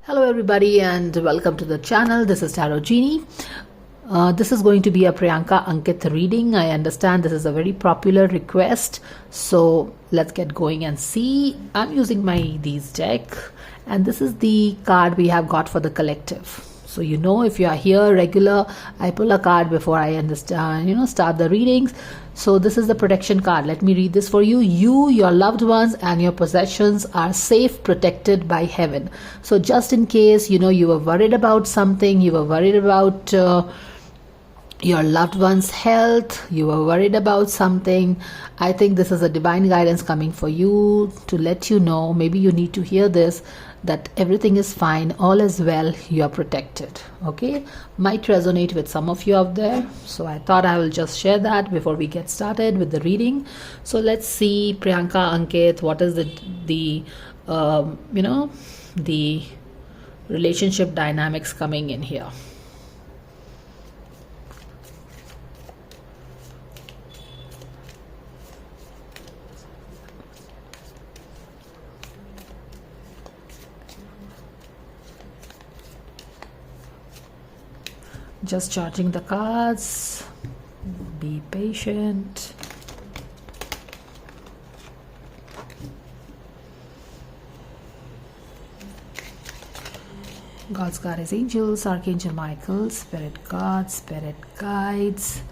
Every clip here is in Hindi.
Hello everybody and welcome to the channel. This is Tarot Genie. This is going to be a Priyanka Ankit reading. I understand this is a very popular request. So let's get going and see. I'm using these deck and this is the card we have got for the collective. So if you are here regular, I pull a card before I understand, start the readings. So this is the protection card. Let me read this for you. You, your loved ones and your possessions are safe, protected by heaven. So just in case, you were worried about something, you were worried about your loved one's health, you were worried about something, I think this is a divine guidance coming for you to let you know, maybe you need to hear this, that everything is fine, all is well, you are protected. Okay, might resonate with some of you out there, so I thought I will just share that before we get started with the reading. So let's see, Priyanka Ankit, what is the relationship dynamics coming in here. Just charging the cards. Be patient. God's guardian angels, Archangel Michael, Spirit guards, Spirit guides.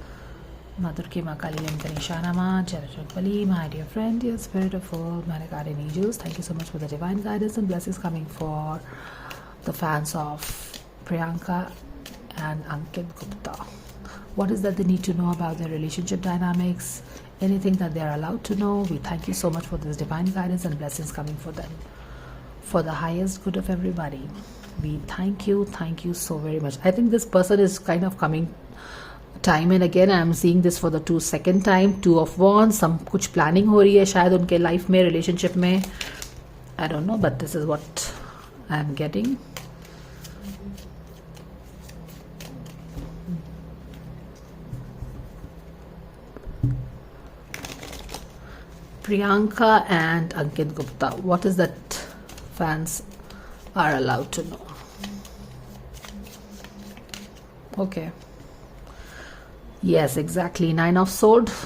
Madurke Makali and Ganeshanama, Jarajot Bali, my dear friend, dear Spirit of all, my guardian angels. Thank you so much for the divine guidance and blessings coming for the fans of Priyanka and Ankit Gupta. What is that they need to know about their relationship dynamics? Anything that they are allowed to know? We thank you so much for this divine guidance and blessings coming for them, for the highest good of everybody. We thank you so very much. I think this person is kind of coming time and again. I am seeing this for the second time. 2 of Wands. some कुछ planning हो रही है शायद उनके life में, relationship में. I don't know, but this is what I am getting. Priyanka and Ankit Gupta. What is that fans are allowed to know? Okay. Yes, exactly. 9 of Swords.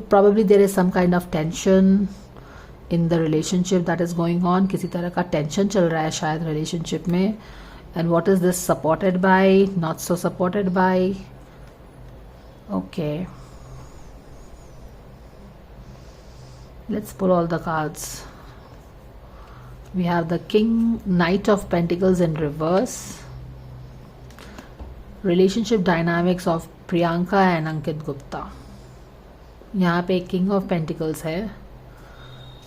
Probably there is some kind of tension in the relationship that is going on. किसी तरह का tension चल रहा है शायद relationship में. And what is this supported by? Not so supported by. Okay. Let's pull all the cards. We have the King, Knight of Pentacles in reverse. Relationship dynamics of Priyanka and Ankit Gupta. यहाँ पे King of Pentacles है.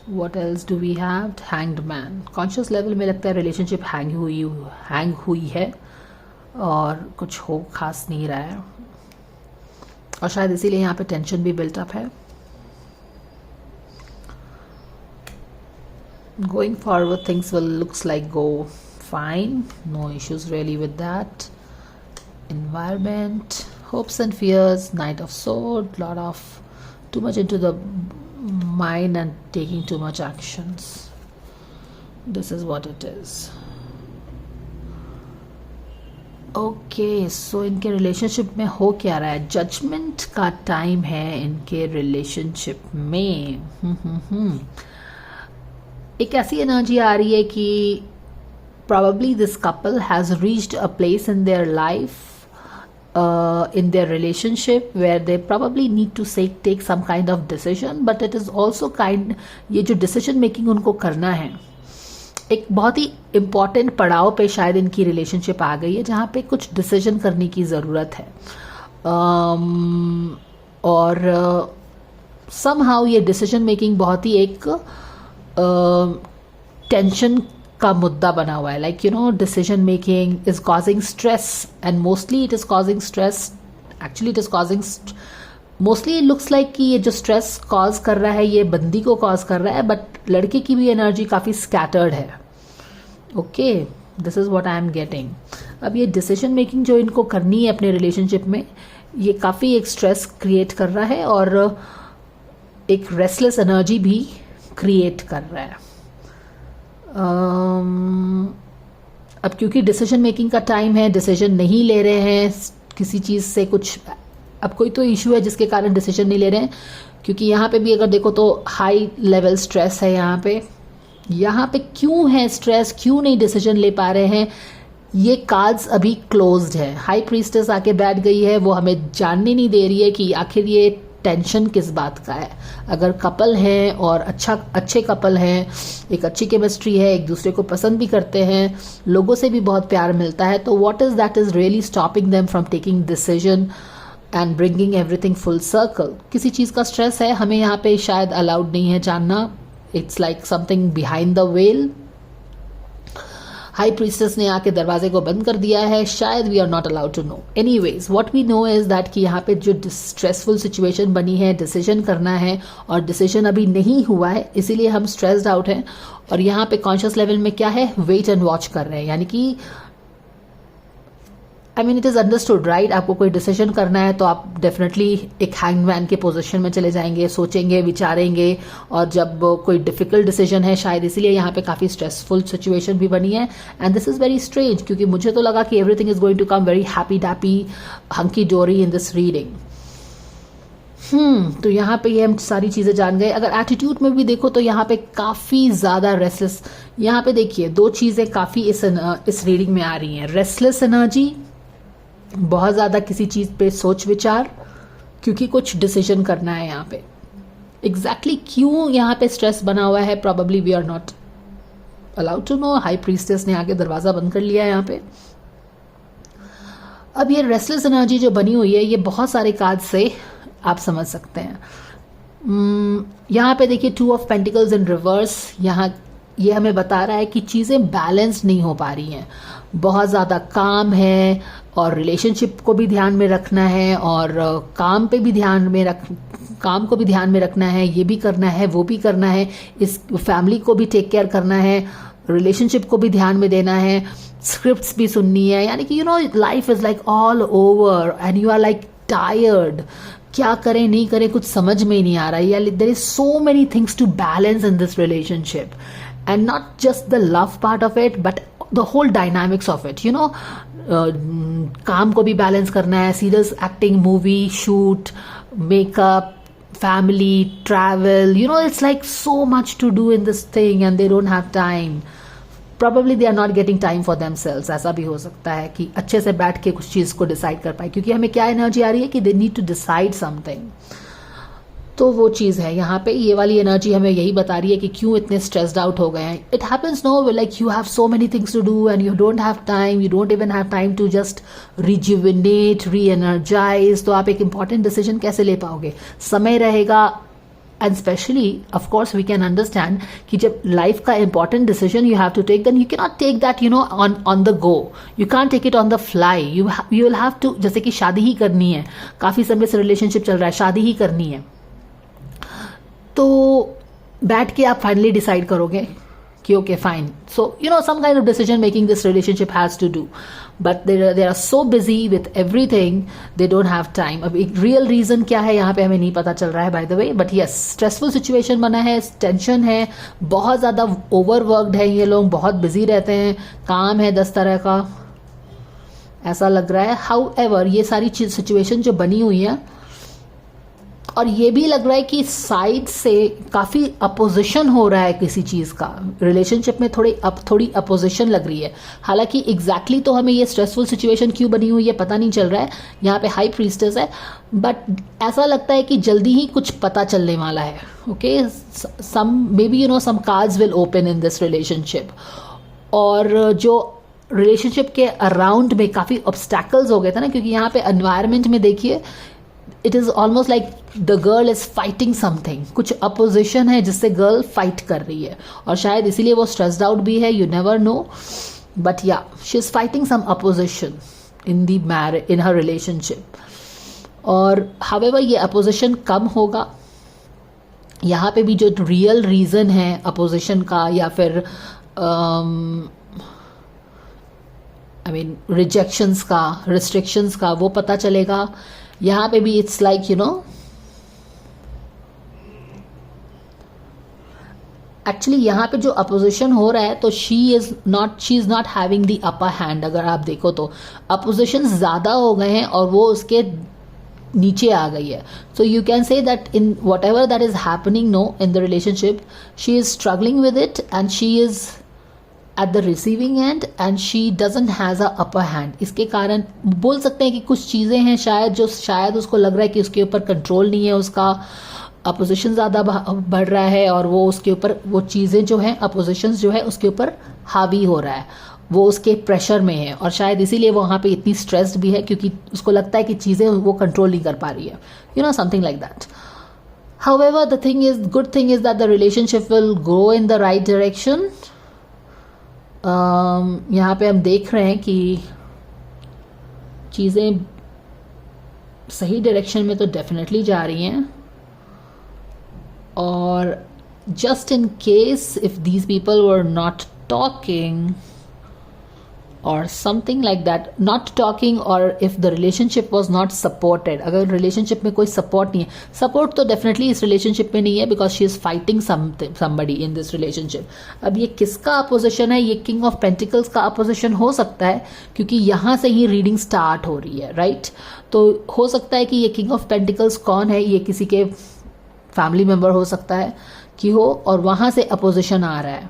What else do we have? Hanged Man. Conscious level में लगता है relationship hang हुई है और कुछ हो खास नहीं रहा है और शायद इसीलिए यहाँ पे tension भी built up है. Going forward, things will looks like go fine. No issues really with that. Environment, hopes and fears, Knight of Swords, lot of too much into the mind and taking too much actions. This is what it is. Okay, so इनके relationship में हो क्या रहा है? Judgment का time है इनके relationship में. एक ऐसी एनर्जी आ रही है कि probably this couple has reached a place in their life, in their relationship where they probably need to take some kind of decision, but it is also ये जो decision making उनको करना है एक बहुत ही important पड़ाव पे शायद इनकी relationship आ गई है जहाँ पे कुछ decision करने की ज़रूरत है और somehow ये decision making बहुत ही एक टेंशन का मुद्दा बना हुआ है. Like decision making is causing stress and mostly it is causing stress. Actually it is causing mostly it looks like कि ये जो स्ट्रेस कॉज कर रहा है ये बंदी को कॉज कर रहा है, बट लड़के की भी एनर्जी काफ़ी स्कैटर्ड है. Okay, this is what I am getting. अब ये डिसीजन मेकिंग जो इनको करनी है अपने रिलेशनशिप में, ये काफ़ी एक स्ट्रेस क्रिएट कर रहा है और एक रेस्टलेस एनर्जी भी क्रिएट कर रहा है. अब क्योंकि डिसीजन मेकिंग का टाइम है, डिसीजन नहीं ले रहे हैं किसी चीज़ से, कुछ अब कोई तो इशू है जिसके कारण डिसीजन नहीं ले रहे हैं। क्योंकि यहाँ पे भी अगर देखो तो हाई लेवल स्ट्रेस है यहाँ पे क्यों है स्ट्रेस, क्यों नहीं डिसीजन ले पा रहे हैं, ये कार्ड्स अभी क्लोज्ड है। हाई प्रीस्टेस आके बैठ गई है, वो हमें जानने नहीं दे रही है कि आखिर ये टेंशन किस बात का है। अगर कपल हैं और अच्छे कपल हैं, एक अच्छी केमिस्ट्री है, एक दूसरे को पसंद भी करते हैं, लोगों से भी बहुत प्यार मिलता है, तो what is that is really stopping them from taking decision and bringing everything full circle. किसी चीज़ का स्ट्रेस है, हमें यहाँ पे शायद अलाउड नहीं है जानना। It's like something behind the veil. High priestess ने आके दरवाजे को बंद कर दिया है, शायद we are not allowed to know. Anyways what we know is that कि यहाँ पे जो स्ट्रेसफुल सिचुएशन बनी है, डिसीजन करना है और डिसीजन अभी नहीं हुआ है, इसीलिए हम स्ट्रेस्ड आउट हैं। और यहाँ पे कॉन्शियस लेवल में क्या है, वेट एंड वॉच कर रहे हैं, यानी कि इट इज़ अंडरस्टूड राइट। आपको कोई डिसीजन करना है तो आप डेफिनेटली एक हैंगमैन के पोजीशन में चले जाएंगे, सोचेंगे, विचारेंगे। और जब कोई डिफिकल्ट डिसीजन है, शायद इसीलिए यहाँ पे काफ़ी स्ट्रेसफुल सिचुएशन भी बनी है। And this is very strange, क्योंकि मुझे तो लगा कि everything is going to come very happy dappy hunky dory in this reading. तो यहाँ पे ये हम सारी चीज़ें जान गए। अगर एटीट्यूड में भी देखो तो यहाँ पे काफ़ी ज़्यादा रेस्टलेस, यहाँ पे देखिए दो चीज़ें काफ़ी इस रीडिंग में आ रही हैं। रेस्टलेस एनर्जी, बहुत ज़्यादा किसी चीज़ पे सोच विचार, क्योंकि कुछ डिसीजन करना है यहाँ पे। एग्जैक्टली क्यों यहाँ पे स्ट्रेस बना हुआ है, probably we are not allowed to know. High priestess ने आके दरवाज़ा बंद कर लिया है यहाँ पे। अब ये रेस्टलेस एनर्जी जो बनी हुई है, ये बहुत सारे कार्ड से आप समझ सकते हैं। यहाँ पे देखिए 2 ऑफ पेंटिकल्स इन रिवर्स, यहाँ ये हमें बता रहा है कि चीज़ें बैलेंस नहीं हो पा रही हैं। बहुत ज़्यादा काम है और रिलेशनशिप को भी ध्यान में रखना है, और काम को भी ध्यान में रखना है, ये भी करना है, वो भी करना है, इस फैमिली को भी टेक केयर करना है, रिलेशनशिप को भी ध्यान में देना है, स्क्रिप्ट्स भी सुननी है। यानी कि life is like all over and you are like tired. क्या करें नहीं करें कुछ समझ में ही नहीं आ रहा है। There is so many things to balance in this relationship, and not just the love part of it but the whole dynamics of it. काम को भी बैलेंस करना है, serious acting, movie shoot, makeup, family, travel, it's like so much to do in this thing and they don't have time. Probably they are not getting time for themselves. ऐसा भी हो सकता है कि अच्छे से बैठ के कुछ चीज़ को डिसाइड कर पाए, क्योंकि हमें क्या एनर्जी आ रही है कि they need to decide something. तो वो चीज़ है यहाँ पे। ये वाली एनर्जी हमें यही बता रही है कि क्यों इतने स्ट्रेस्ड आउट हो गए हैं। It happens no, like you have so many things to do and you don't have time, you don't even have time to just rejuvenate, reenergize. तो आप एक इंपॉर्टेंट डिसीजन कैसे ले पाओगे? समय रहेगा। And especially of course we can understand कि जब लाइफ का important decision you have to take, then you can not take that on the go, you can take it on the fly. You will have to, जैसे कि शादी ही करनी है, काफ़ी समय से रिलेशनशिप चल रहा है, शादी ही करनी है, तो बैठ के आप फाइनली डिसाइड करोगे कि okay fine, so some kind of decision making this relationship has to do, but they are so busy with everything they don't have time. अब एक रियल रीजन क्या है यहाँ पे हमें नहीं पता चल रहा है by the way, but yes stressful situation बना है, टेंशन है, बहुत ज़्यादा ओवरवर्कड है, ये लोग बहुत बिजी रहते हैं, काम है 10 तरह का, ऐसा लग रहा है। हाउएवर ये सारी सिचुएशन जो बनी हुई है, और ये भी लग रहा है कि साइड से काफ़ी अपोजिशन हो रहा है किसी चीज़ का, रिलेशनशिप में थोड़ी अपोजिशन लग रही है। हालांकि एग्जैक्टली तो हमें ये स्ट्रेसफुल सिचुएशन क्यों बनी हुई है पता नहीं चल रहा है। यहाँ पे हाई प्रीस्टेस है, बट ऐसा लगता है कि जल्दी ही कुछ पता चलने वाला है। Okay, some maybe some cards will open in this relationship, और जो रिलेशनशिप के अराउंड में काफ़ी ऑब्स्टैकल्स हो गए थे ना, क्योंकि यहाँ पे एनवायरनमेंट में देखिए it is almost like the girl is fighting something, कुछ अपोजिशन है जिससे गर्ल फाइट कर रही है, और शायद इसीलिए वो स्ट्रेस्ड आउट भी है, यू नेवर नो, बट या she is fighting some opposition in her relationship. और हाउएवर ये अपोजिशन कम होगा। यहाँ पे भी जो रियल रीज़न है अपोजिशन का, या फिर रिजेक्शंस का, रिस्ट्रिक्शंस का, वो पता चलेगा। यहाँ पे भी इट्स लाइक एक्चुअली यहाँ पे जो अपोजिशन हो रहा है तो she is not having the upper hand. अगर आप देखो तो अपोजिशन ज़्यादा हो गए हैं और वो उसके नीचे आ गई है. So you can say that in what ever that is happening no in the relationship, she is struggling with it and she is at the receiving end and she doesn't has a upper hand. इसके कारण बोल सकते हैं कि कुछ चीज़ें हैं शायद उसको लग रहा है कि उसके ऊपर कंट्रोल नहीं है, उसका अपोजिशन ज़्यादा बढ़ रहा है और वो उसके ऊपर वो चीज़ें जो हैं अपोजिशंस जो है उसके ऊपर हावी हो रहा है, वो उसके प्रेशर में है और शायद इसीलिए वो वहाँ पे इतनी स्ट्रेस्ड भी है क्योंकि उसको लगता है कि चीज़ें वो कंट्रोल नहीं कर पा रही है, you know, something like that. However, good thing is that the relationship will go in the right direction. यहाँ पे हम देख रहे हैं कि चीज़ें सही डायरेक्शन में तो डेफिनेटली जा रही हैं. और just in case if these people were not talking or something like that, not talking, or if the relationship was not supported, अगर relationship में कोई support नहीं है, support तो definitely इस relationship में नहीं है because she is fighting somebody in this relationship. अब ये किसका opposition है? ये King of Pentacles का opposition हो सकता है क्योंकि यहाँ से ही reading start हो रही है, right? तो हो सकता है कि ये King of Pentacles कौन है? ये किसी के फैमिली मेम्बर हो सकता है कि हो और वहाँ से अपोजिशन आ रहा है.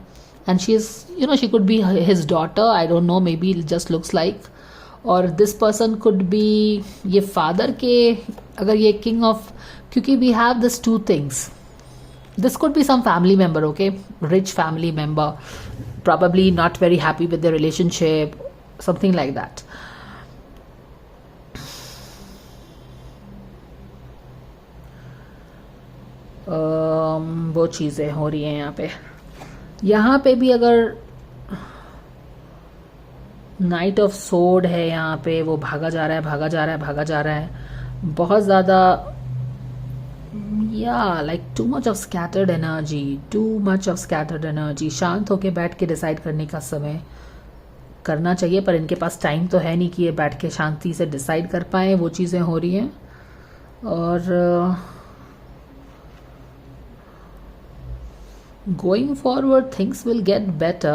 And she is, you know, she could be his daughter, I don't know, maybe just looks like. और दिस पर्सन कुड बी ये फादर के, अगर ये किंग ऑफ, क्योंकि we have this two things, this could be some family member, okay, rich family member, probably not very happy with their relationship, something like that. वो चीज़ें हो रही हैं यहाँ पे भी अगर नाइट ऑफ सोर्ड है यहाँ पे, वो भागा जा रहा है बहुत ज़्यादा, या like too much of scattered energy. शांत होके बैठ के डिसाइड करने का समय करना चाहिए पर इनके पास टाइम तो है नहीं कि ये बैठ के शांति से डिसाइड कर पाए. वो चीज़ें हो रही हैं और going forward things will get better,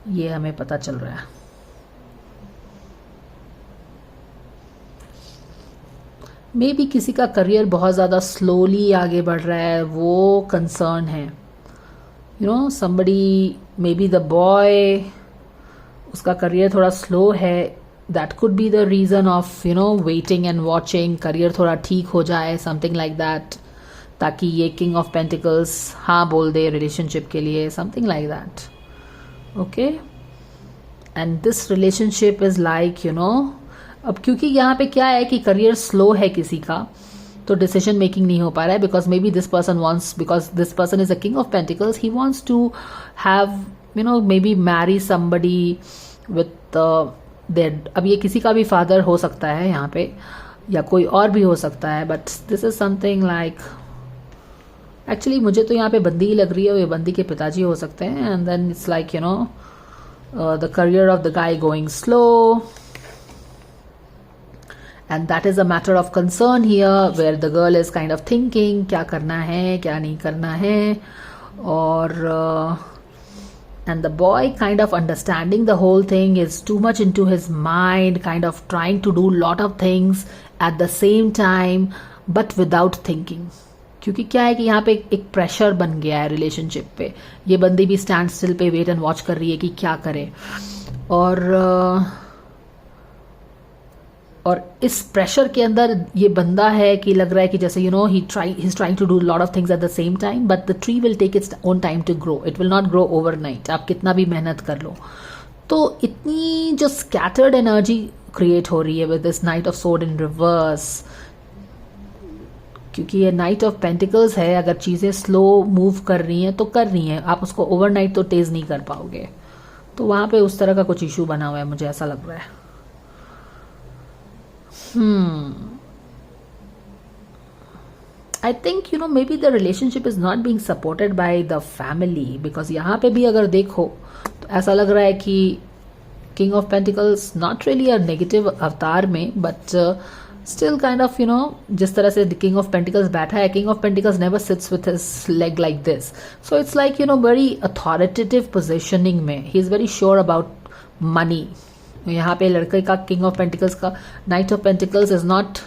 ये हमें पता चल रहा है. मे बी किसी का करियर बहुत ज़्यादा स्लोली आगे बढ़ रहा है, वो कंसर्न है. You know, somebody, may be the boy, उसका करियर थोड़ा स्लो है. That could be the reason of, you know, waiting and watching, career थोड़ा ठीक हो जाए, something like that, ताकि ये King of Pentacles हाँ बोल दे रिलेशनशिप के लिए, something like that. Okay? And this relationship is like, you know, अब क्योंकि यहाँ पे क्या है कि करियर स्लो है किसी का, तो डिसीजन मेकिंग नहीं हो पा रहा है because maybe this person wants, because this person is a king of pentacles, he wants to have, you know, maybe marry somebody with there. अब ये किसी का भी फादर हो सकता है यहाँ पे या कोई और भी हो सकता है, but this is something like, actually मुझे तो यहाँ पे बंदी ही लग रही है, ये बंदी के पिताजी हो सकते हैं. And then it's like, you know, the career of the guy going slow, and that is a matter of concern here where the girl is kind of thinking क्या करना है क्या नहीं करना है, और and the boy kind of understanding the whole thing is too much into his mind, kind of trying to do lot of things at the same time but without thinking. क्योंकि क्या है कि यहाँ पे एक प्रेशर बन गया है रिलेशनशिप पे. ये बंदी भी स्टैंड स्टिल पे वेट एंड वॉच कर रही है कि क्या करे, और इस प्रेशर के अंदर ये बंदा है कि लग रहा है कि जैसे, you know, he is trying to do lot of things at the same time, but the tree will take its own time to grow, it will not grow overnight, आप कितना भी मेहनत कर लो. तो इतनी जो स्कैटर्ड एनर्जी क्रिएट हो रही है with this night of sword in reverse, क्योंकि ये नाइट ऑफ पेंटिकल्स है, अगर चीज़ें स्लो मूव कर रही हैं तो कर रही हैं, आप उसको ओवरनाइट तो तेज नहीं कर पाओगे. तो वहाँ पे उस तरह का कुछ इशू बना हुआ है, मुझे ऐसा लग रहा है. I think, you know, maybe the relationship is not being supported by the family, because यहाँ पे भी अगर देखो तो ऐसा लग रहा है कि King of Pentacles not really a negative अवतार में, but स्टिल काइंड ऑफ जिस तरह से किंग ऑफ पेंटिकल्स बैठा है, king of pentacles never sits with his leg like this, so it's like very authoritative positioning में, he is very sure about money. यहाँ पे लड़के का किंग ऑफ पेंटिकल्स का knight of pentacles is not,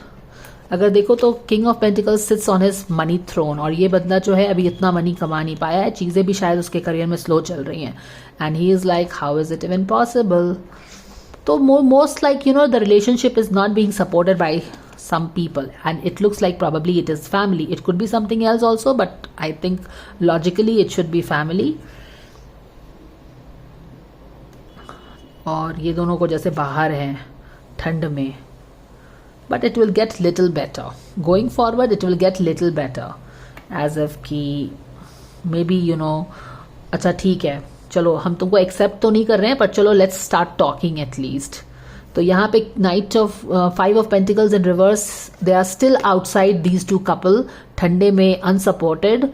अगर देखो तो king of pentacles sits on his money throne, और ये बंदा जो है अभी इतना मनी कमा नहीं पाया है, चीजें भी शायद उसके करियर में स्लो चल रही हैं, and he is like how is it even possible. तो most like the relationship is not being supported by some people, and it looks like probably it is family. It could be something else also, but I think logically it should be family. और ये दोनों को जैसे बाहर हैं ठंड में, but it will get little better going forward, it will get little better, as if कि maybe अच्छा ठीक है, चलो हम तुमको एक्सेप्ट तो नहीं कर रहे हैं, पर चलो let's start talking at least. तो यहाँ पे knight of 5 of pentacles in reverse, they are still outside these two couple, ठंडे में अनसपोर्टेड,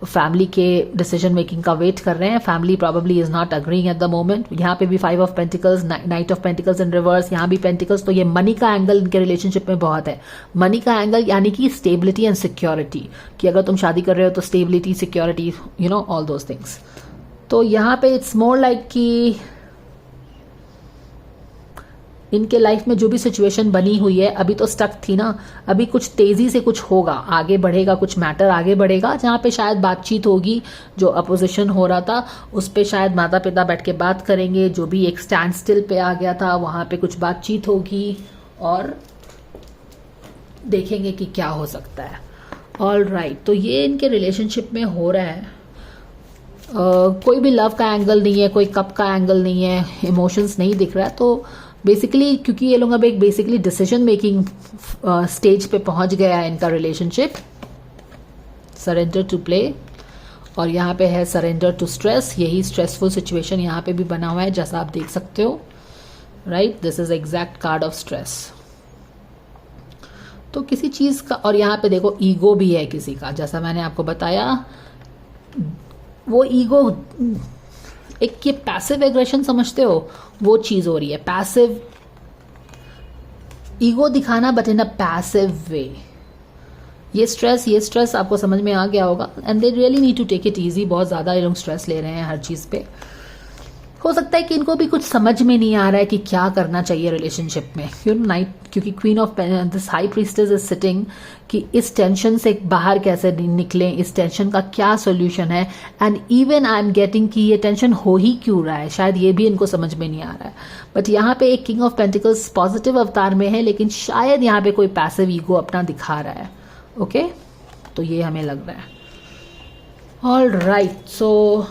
फैमिली के डिसीजन मेकिंग का वेट कर रहे हैं, family probably is not agreeing at the moment. यहाँ पे भी 5 of pentacles, knight of pentacles in reverse, यहाँ भी पेंटिकल्स, तो ये मनी का एंगल इनके रिलेशनशिप में बहुत है। मनी का एंगल यानी कि स्टेबिलिटी एंड सिक्योरिटी, कि अगर तुम शादी कर रहे हो तो stability, security, all those things. तो यहाँ पे इट्स मोर लाइक कि इनके लाइफ में जो भी सिचुएशन बनी हुई है, अभी तो स्टक थी ना, अभी कुछ तेजी से कुछ होगा, आगे बढ़ेगा, कुछ मैटर आगे बढ़ेगा, जहाँ पे शायद बातचीत होगी, जो अपोजिशन हो रहा था उस पे शायद माता पिता बैठ के बात करेंगे, जो भी एक स्टैंड स्टिल पे आ गया था वहां पे कुछ बातचीत होगी, और देखेंगे कि क्या हो सकता है। ऑल राइट, तो ये इनके रिलेशनशिप में हो रहा है। कोई भी लव का एंगल नहीं है, कोई कप का एंगल नहीं है, इमोशंस नहीं दिख रहा है। तो बेसिकली क्योंकि ये लोग अब एक बेसिकली डिसीजन मेकिंग स्टेज पे पहुंच गया है इनका रिलेशनशिप, सरेंडर टू प्ले, और यहाँ पे है सरेंडर टू स्ट्रेस। यही स्ट्रेसफुल सिचुएशन यहाँ पे भी बना हुआ है, जैसा आप देख सकते हो, right, this is exact card of stress. तो किसी चीज का, और यहाँ पे देखो ईगो भी है किसी का, जैसा मैंने आपको बताया, वो ईगो एक ये पैसिव एग्रेशन समझते हो, वो चीज हो रही है, पैसिव ईगो दिखाना, but in a passive way. ये स्ट्रेस आपको समझ में आ गया होगा, and they really need to take it easy. बहुत ज्यादा ये लोग स्ट्रेस ले रहे हैं हर चीज पे। हो सकता है कि इनको भी कुछ समझ में नहीं आ रहा है कि क्या करना चाहिए रिलेशनशिप में, नाइट, क्योंकि queen of this high priestess is sitting, कि इस टेंशन से बाहर कैसे निकलें, इस टेंशन का क्या सोल्यूशन है, and even I am getting कि ये टेंशन हो ही क्यों रहा है, शायद ये भी इनको समझ में नहीं आ रहा है। बट यहाँ पे एक किंग ऑफ पेंटिकल्स पॉजिटिव अवतार में है, लेकिन शायद यहाँ पे कोई पैसिव ईगो अपना दिखा रहा है। ओके, तो ये हमें लग रहा है। ऑल राइट, सो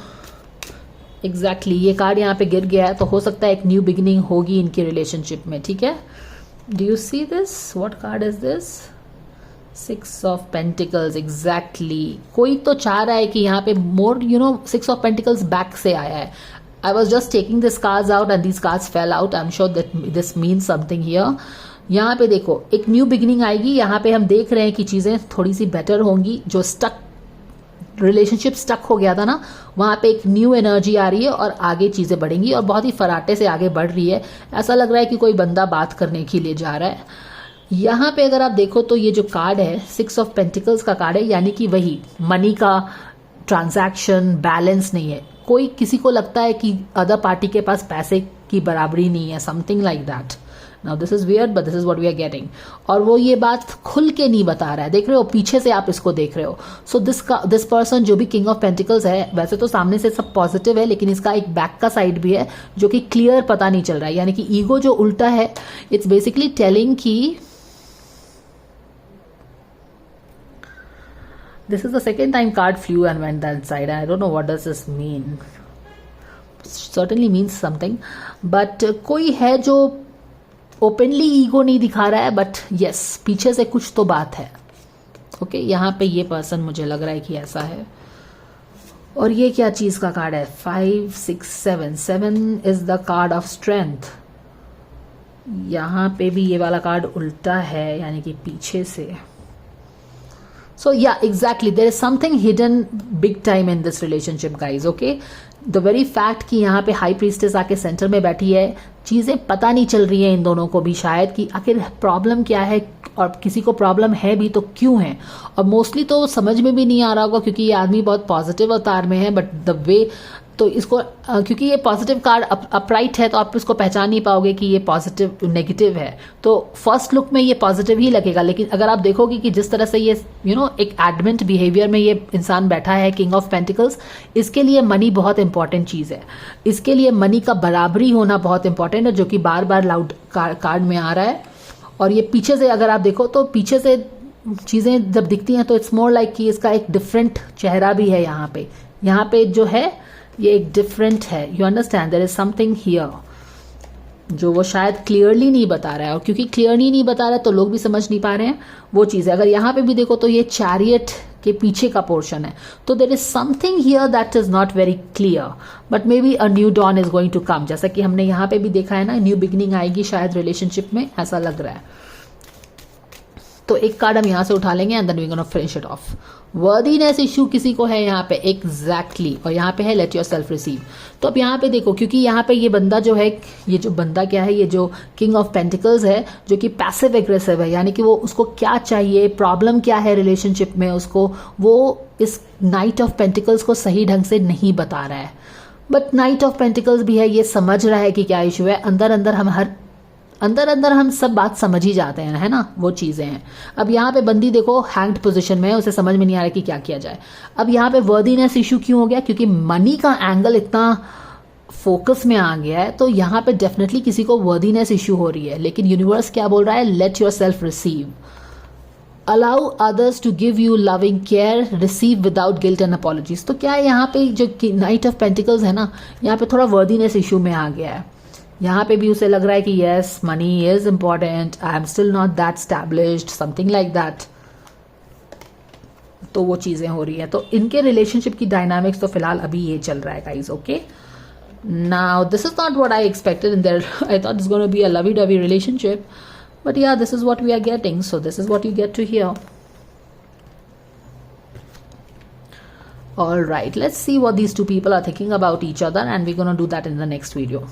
एग्जैक्टली ये कार्ड यहाँ पे गिर गया है, तो हो सकता है एक न्यू बिगिनिंग होगी इनकी रिलेशनशिप में। ठीक है, do you see this, what card is this, 6 of pentacles. Exactly कोई तो चाह रहा है कि यहाँ पे मोर 6 ऑफ पेंटिकल्स बैक से आया है। I was just taking this cards out and this cards fail out. I am sure that this means something here. यहाँ पे देखो एक न्यू बिगिनिंग आएगी, यहाँ पे हम देख रहे हैं कि चीजें थोड़ी सी बेटर होंगी। जो स्टक रिलेशनशिप स्टक हो गया था ना, वहां पे एक न्यू एनर्जी आ रही है और आगे चीजें बढ़ेंगी, और बहुत ही फराटे से आगे बढ़ रही है। ऐसा लग रहा है कि कोई बंदा बात करने के लिए जा रहा है। यहाँ पे अगर आप देखो तो ये जो कार्ड है 6 ऑफ पेंटिकल्स का कार्ड है, यानी कि वही मनी का ट्रांजैक्शन बैलेंस नहीं है। कोई किसी को लगता है कि अदर पार्टी के पास पैसे की बराबरी नहीं है, something like that. Now this is weird but this is what we are getting. और वो ये बात खुल के नहीं बता रहा है, देख रहे हो पीछे से आप इसको देख रहे हो। सो दिस पर्सन जो भी किंग ऑफ पेंटिकल्स है, वैसे तो सामने से सब पॉजिटिव है, लेकिन इसका एक बैक का साइड भी है जो कि क्लियर पता नहीं चल रहा है, यानी कि ईगो जो उल्टा है, इट्स बेसिकली टेलिंग कि this is the second time card flew and went that side. I don't know what does this mean. Certainly means something, but कोई है जो ओपनली ईगो नहीं दिखा रहा है, बट यस पीछे से कुछ तो बात है। ओके, यहाँ पे ये पर्सन मुझे लग रहा है कि ऐसा है। और ये क्या चीज का कार्ड है, 5 6 7 7 is the card of strength. यहाँ पे भी ये वाला कार्ड उल्टा है, यानी कि पीछे से। So yeah, exactly. There is something hidden big time in this relationship, guys. Okay, the very fact कि यहाँ पे हाई प्रीस्टेस आके सेंटर में बैठी है, चीजें पता नहीं चल रही है इन दोनों को भी शायद कि आखिर प्रॉब्लम क्या है, और किसी को प्रॉब्लम है भी तो क्यों है। और मोस्टली तो समझ में भी नहीं आ रहा होगा क्योंकि ये आदमी बहुत पॉजिटिव अवतार में है, बट द वे तो इसको क्योंकि ये पॉजिटिव कार्ड अपराइट है तो आप इसको पहचान नहीं पाओगे कि ये पॉजिटिव नेगेटिव है। तो फर्स्ट लुक में ये पॉजिटिव ही लगेगा, लेकिन अगर आप देखोगे कि जिस तरह से ये एक एडमेंट बिहेवियर में ये इंसान बैठा है, किंग ऑफ पेंटिकल्स, इसके लिए मनी बहुत इंपॉर्टेंट चीज़ है। इसके लिए मनी का बराबरी होना बहुत इंपॉर्टेंट है, जो कि बार बार लाउड कार्ड में आ रहा है। और ये पीछे से अगर आप देखो तो पीछे से चीज़ें जब दिखती हैं तो इट्स मोर लाइक कि इसका एक डिफरेंट चेहरा भी है। यहाँ पे जो है ये एक डिफरेंट है। You understand, there is something here जो वो शायद क्लियरली नहीं बता रहा है, और क्योंकि क्लियरली नहीं बता रहा है तो लोग भी समझ नहीं पा रहे हैं वो चीज़ है। अगर यहाँ पे भी देखो तो ये चैरियट के पीछे का पोर्शन है, तो there is something here that is not very clear, but maybe a new dawn is going to come. जैसा कि हमने यहाँ पे भी देखा है ना, न्यू बिगनिंग आएगी शायद रिलेशनशिप में, ऐसा लग रहा है। तो एक कार्ड हम यहाँ से उठा लेंगे and then we gonna finish it off. Worthiness issue किसी को है यहाँ पे, एग्जैक्टली और यहाँ पे है लेट योर सेल्फ रिसीव। तो अब यहाँ पे देखो, क्योंकि यहाँ पे ये बंदा जो है, ये जो बंदा क्या है, ये जो किंग ऑफ पेंटिकल्स है जो कि पैसिव एग्रेसिव है, यानी कि वो उसको क्या चाहिए, प्रॉब्लम क्या है रिलेशनशिप में उसको, वो इस नाइट ऑफ पेंटिकल्स को सही ढंग से नहीं बता रहा है। बट नाइट ऑफ पेंटिकल्स भी है, ये समझ रहा है कि क्या इशू है। अंदर अंदर हम सब बात समझ ही जाते हैं, है ना, वो चीज़ें हैं। अब यहाँ पे बंदी देखो हैंग्ड पोजीशन में है, उसे समझ में नहीं आ रहा कि क्या किया जाए। अब यहाँ पे वर्दीनेस इशू क्यों हो गया, क्योंकि मनी का एंगल इतना फोकस में आ गया है, तो यहाँ पे डेफिनेटली किसी को वर्दीनेस इशू हो रही है। लेकिन यूनिवर्स क्या बोल रहा है, let yourself receive, allow others to give you loving care, receive without guilt and apologies. तो क्या है, यहाँ पे जो नाइट ऑफ पेंटिकल्स है ना, यहाँ पे थोड़ा वर्दीनेस इशू में आ गया है। यहाँ पे भी उसे लग रहा है कि yes money is important, I am still not that established, something like that. तो वो चीजें हो रही है। तो इनके रिलेशनशिप की डायनामिक्स तो फिलहाल अभी ये चल रहा है guys. Okay, now this is not what I expected in there, I thought it's gonna be a lovey dovey relationship, but yeah this is what we are getting, so this is what you get to hear. All right, let's see what these two people are thinking about each other, and we're going to do that in the next video.